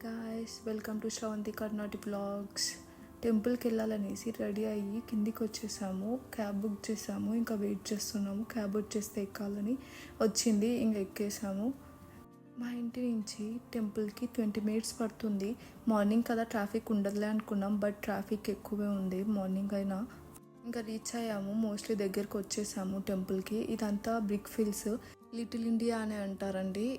Guys, welcome to Sravanthi Karnati blogs. టెంపుల్కి వెళ్ళాలనేసి ready అయ్యి కిందికి వచ్చేసాము. క్యాబ్ బుక్ చేసాము, ఇంకా వెయిట్ చేస్తున్నాము. క్యాబ్ వచ్చేస్తే ఎక్కాలని వచ్చింది, ఇంకా ఎక్కేసాము. మా ఇంటి నుంచి టెంపుల్కి 20 minutes పడుతుంది. మార్నింగ్ కదా ట్రాఫిక్ ఉండదులే అనుకున్నాం, బట్ ట్రాఫిక్ ఎక్కువే ఉంది మార్నింగ్ అయినా. ఇంకా రీచ్ అయ్యాము, మోస్ట్లీ దగ్గరికి వచ్చేసాము టెంపుల్కి. ఇదంతా బ్రిక్ ఫిల్స్, లిటిల్ ఇండియా అని అంటారండి.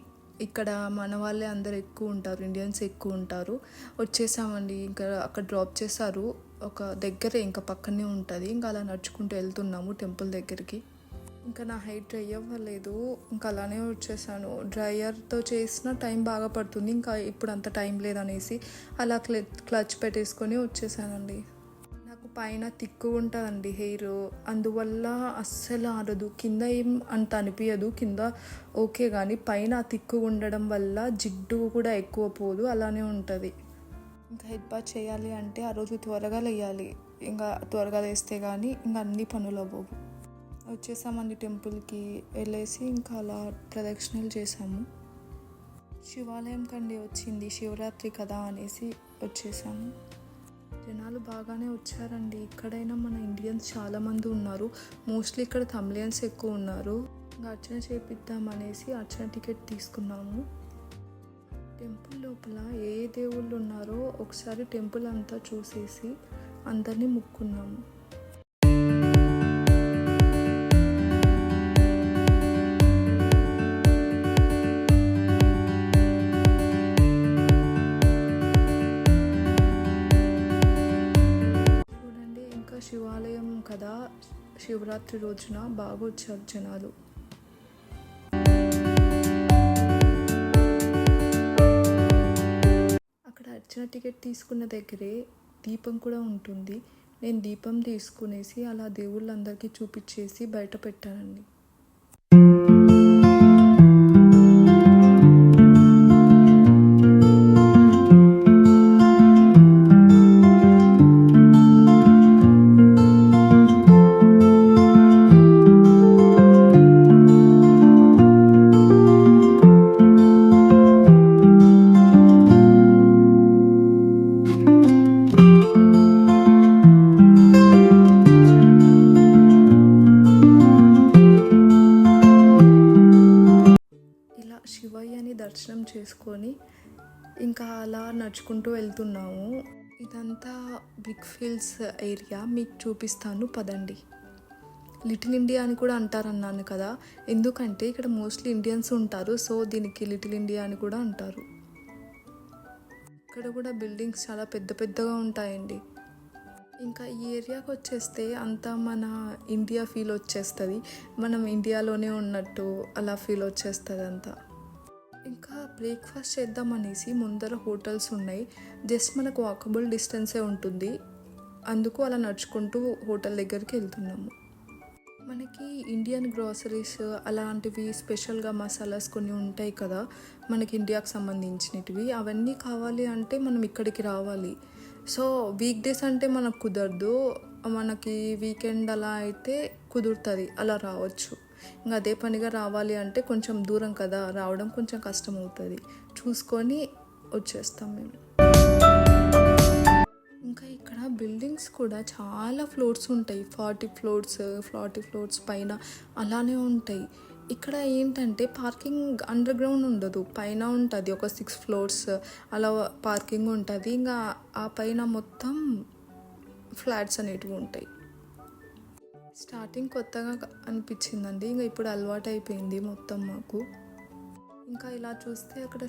ఇక్కడ మన వాళ్ళే అందరు ఎక్కువ ఉంటారు, ఇండియన్స్ ఎక్కువ ఉంటారు. వచ్చేసామండి, ఇంకా అక్కడ డ్రాప్ చేశారు ఒక దగ్గరే, ఇంకా పక్కనే ఉంటుంది. ఇంకా అలా నడుచుకుంటూ వెళ్తున్నాము టెంపుల్ దగ్గరికి. ఇంకా నా హెయిర్ డ్రై అవ్వలేదు, ఇంకా అలానే వచ్చేసాను. డ్రైయర్తో చేసిన టైం బాగా పడుతుంది, ఇంకా ఇప్పుడు అంత టైం లేదనేసి అలా క్లచ్ పెట్టేసుకొని వచ్చేసానండి. పైన తిక్కుగా ఉంటుందండి హెయిర్, అందువల్ల అస్సలు ఆరదు. కింద ఏం అంత అనిపించదు, కింద ఓకే, కానీ పైన తిక్కుగా ఉండడం వల్ల జిడ్డు కూడా ఎక్కువ పోదు, అలానే ఉంటుంది. ఇంకా హెడ్ బాత్ చేయాలి అంటే ఆ రోజు త్వరగా లేయాలి, ఇంకా త్వరగా లేస్తే కానీ ఇంకా అన్ని పనులు అవ్వవు. వచ్చేసామండి టెంపుల్కి. వెళ్ళేసి ఇంకా అలా ప్రదక్షిణలు చేసాము. శివాలయం కండి వచ్చింది, శివరాత్రి కదా అనేసి వచ్చేసాము. జనాలు బాగానే వచ్చారండి. ఇక్కడైనా మన ఇండియన్స్ చాలామంది ఉన్నారు, మోస్ట్లీ ఇక్కడ తమిళియన్స్ ఎక్కువ ఉన్నారు. ఇంకా అర్చన చేపిద్దామనేసి అర్చన టికెట్ తీసుకున్నాము. టెంపుల్ లోపల ఏ దేవుళ్ళు ఉన్నారో ఒకసారి టెంపుల్ అంతా చూసేసి అందరినీ ముక్కున్నాము. శివాలయం కదా, శివరాత్రి రోజున బాగా వచ్చారు జనాలు. అక్కడ అర్చన టికెట్ తీసుకున్న దగ్గరే దీపం కూడా ఉంటుంది. నేను దీపం తీసుకునేసి అలా దేవుళ్ళందరికీ చూపించేసి బయట పెట్టానండి. శివయ్యని దర్శనం చేసుకొని ఇంకా అలా నడుచుకుంటూ వెళ్తున్నాము. ఇదంతా బిగ్ ఫీల్స్ ఏరియా, మీకు చూపిస్తాను పదండి. లిటిల్ ఇండియా అని కూడా అంటారన్నాను కదా, ఎందుకంటే ఇక్కడ మోస్ట్లీ ఇండియన్స్ ఉంటారు, సో దీనికి లిటిల్ ఇండియా అని కూడా అంటారు. ఇక్కడ కూడా బిల్డింగ్స్ చాలా పెద్ద పెద్దగా ఉంటాయండి. ఇంకా ఈ ఏరియాకి వచ్చేస్తే అంతా మన ఇండియా ఫీల్ వచ్చేస్తుంది, మనం ఇండియాలోనే ఉన్నట్టు అలా ఫీల్ వచ్చేస్తుంది అంతా. ఇంకా బ్రేక్ఫాస్ట్ చేద్దామనేసి ముందర హోటల్స్ ఉన్నాయి, జస్ట్ మనకు వాకబుల్ డిస్టెన్సే ఉంటుంది, అందుకు అలా నడుచుకుంటూ హోటల్ దగ్గరికి వెళ్తున్నాము. మనకి ఇండియన్ గ్రాసరీస్ అలాంటివి స్పెషల్గా మసాలాస్ కొన్ని ఉంటాయి కదా మనకి ఇండియాకి సంబంధించినవి, అవన్నీ కావాలి అంటే మనం ఇక్కడికి రావాలి. సో వీక్ డేస్ అంటే మనకు కుదరదు, మనకి వీకెండ్ అలా అయితే కుదురుతుంది, అలా రావచ్చు. ఇంకా అదే పనిగా రావాలి అంటే కొంచెం దూరం కదా, రావడం కొంచెం కష్టం అవుతుంది, చూసుకొని వచ్చేస్తాం మేము. ఇంకా ఇక్కడ బిల్డింగ్స్ కూడా చాలా ఫ్లోర్స్ ఉంటాయి, 40 ఫ్లోర్స్ పైన అలానే ఉంటాయి. ఇక్కడ ఏంటంటే పార్కింగ్ అండర్ గ్రౌండ్ ఉండదు, పైన ఉంటుంది, ఒక 6 floors అలా పార్కింగ్ ఉంటుంది. ఇంకా ఆ పైన మొత్తం ఫ్లాట్స్ అనేటివి ఉంటాయి. స్టార్టింగ్ కొత్తగా అనిపించిందండి, ఇంకా ఇప్పుడు అలవాటు అయిపోయింది మొత్తం మాకు. ఇంకా ఇలా చూస్తే అక్కడ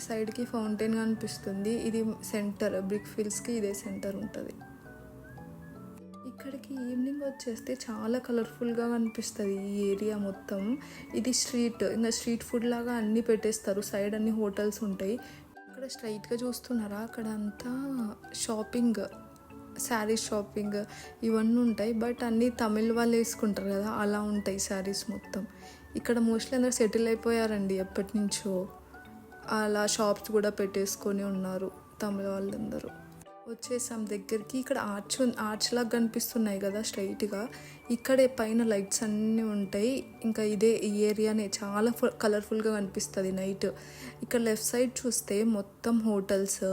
సైడ్కి ఫౌంటైన్ కనిపిస్తుంది, ఇది సెంటర్, బ్రిక్ ఫీల్స్కి ఇదే సెంటర్ ఉంటుంది. ఇక్కడికి ఈవినింగ్ వచ్చేస్తే చాలా కలర్ఫుల్గా కనిపిస్తుంది ఈ ఏరియా మొత్తం. ఇది స్ట్రీట్, ఇంకా స్ట్రీట్ ఫుడ్ లాగా అన్నీ పెట్టేస్తారు, సైడ్ అన్ని హోటల్స్ ఉంటాయి. అక్కడ స్ట్రైట్గా చూస్తున్నారా, అక్కడ అంతా షాపింగ్, శారీస్ షాపింగ్ ఇవన్నీ ఉంటాయి, బట్ అన్నీ తమిళ్ వాళ్ళు వేసుకుంటారు కదా, అలా ఉంటాయి శారీస్ మొత్తం. ఇక్కడ మోస్ట్లీ అందరూ సెటిల్ అయిపోయారండి ఎప్పటి నుంచో, అలా షాప్స్ కూడా పెట్టేసుకొని ఉన్నారు తమిళ వాళ్ళందరూ. వచ్చేసాం దగ్గరికి. ఇక్కడ ఆర్చ్ లాగా కనిపిస్తున్నాయి కదా స్ట్రైట్గా. ఇక్కడే పైన లైట్స్ అన్నీ ఉంటాయి. ఇంకా ఈ ఏరియానే చాలా కలర్ఫుల్గా కనిపిస్తుంది నైట్. ఇక్కడ లెఫ్ట్ సైడ్ చూస్తే మొత్తం హోటల్స్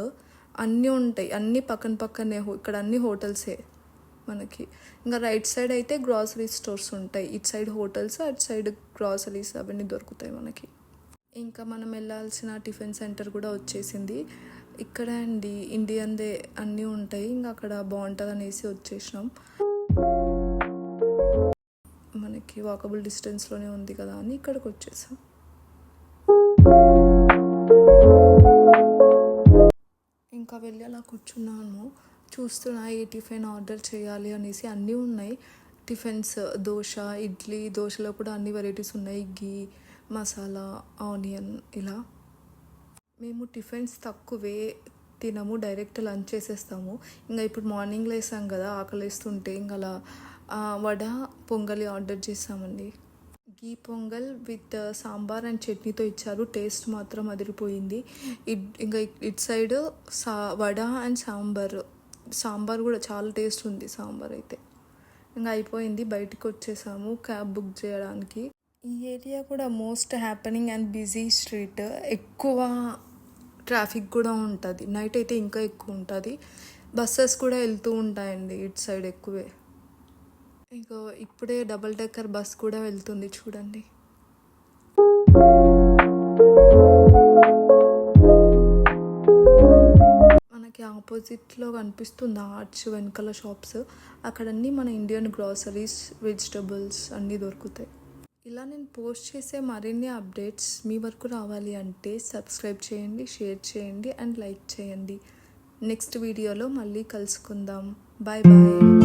అన్నీ ఉంటాయి, అన్నీ పక్కనే. ఇక్కడ అన్ని హోటల్సే మనకి. ఇంకా రైట్ సైడ్ అయితే గ్రాసరీ స్టోర్స్ ఉంటాయి. ఇటు సైడ్ హోటల్స్, అటు సైడ్ గ్రాసరీస్ అవన్నీ దొరుకుతాయి మనకి. ఇంకా మనం వెళ్ళాల్సిన టిఫిన్ సెంటర్ కూడా వచ్చేసింది. ఇక్కడ అండి ఇండియన్దే అన్నీ ఉంటాయి. ఇంకా అక్కడ బాగుంటుంది అనేసి వచ్చేసినాం. మనకి వాకబుల్ డిస్టెన్స్లోనే ఉంది కదా అని ఇక్కడికి వచ్చేసాం. ఇంకా వెళ్ళి అలా కూర్చున్నాను, చూస్తున్నా ఏ టిఫిన్ ఆర్డర్ చేయాలి అనేసి. అన్నీ ఉన్నాయి టిఫిన్స్. దోశ, ఇడ్లీ. దోశలో కూడా అన్ని వెరైటీస్ ఉన్నాయి, ఘీ, మసాలా, ఆనియన్ ఇలా. మేము టిఫిన్స్ తక్కువే తినము, డైరెక్ట్ లంచ్ చేసేస్తాము. ఇంకా ఇప్పుడు మార్నింగ్ లేసాం కదా, ఆకలిస్తుంటే ఇంకా అలా వడ, పొంగలి ఆర్డర్ చేసామండి. ఘీ పొంగల్ విత్ సాంబార్ అండ్ చట్నీతో ఇచ్చారు. టేస్ట్ మాత్రం అదిరిపోయింది. ఇంకా ఇటు సైడ్ వడ అండ్ సాంబార్ కూడా చాలా టేస్ట్ ఉంది. సాంబార్ అయితే ఇంకా అయిపోయింది. బయటకు వచ్చేసాము క్యాబ్ బుక్ చేయడానికి. ఈ ఏరియా కూడా most happening and busy street. ఎక్కువ ట్రాఫిక్ కూడా ఉంటుంది. నైట్ అయితే ఇంకా ఎక్కువ ఉంటుంది. బస్సెస్ కూడా వెళ్తూ ఉంటాయండి ఇటు సైడ్ ఎక్కువే. ఇంకా ఇప్పుడే డబుల్ డెక్కర్ బస్ కూడా వెళ్తుంది చూడండి. మనకి ఆపోజిట్లో కనిపిస్తుంది ఆర్చ్ వెనకాల షాప్స్. అక్కడన్నీ మన ఇండియన్ గ్రాసరీస్, వెజిటబుల్స్ అన్నీ దొరుకుతాయి. ఇలా నేను పోస్ట్ చేసే మరిన్ని అప్డేట్స్ మీ వరకు రావాలి అంటే సబ్స్క్రైబ్ చేయండి, షేర్ చేయండి అండ్ లైక్ చేయండి. నెక్స్ట్ వీడియోలో మళ్ళీ కలుసుకుందాం. Bye bye.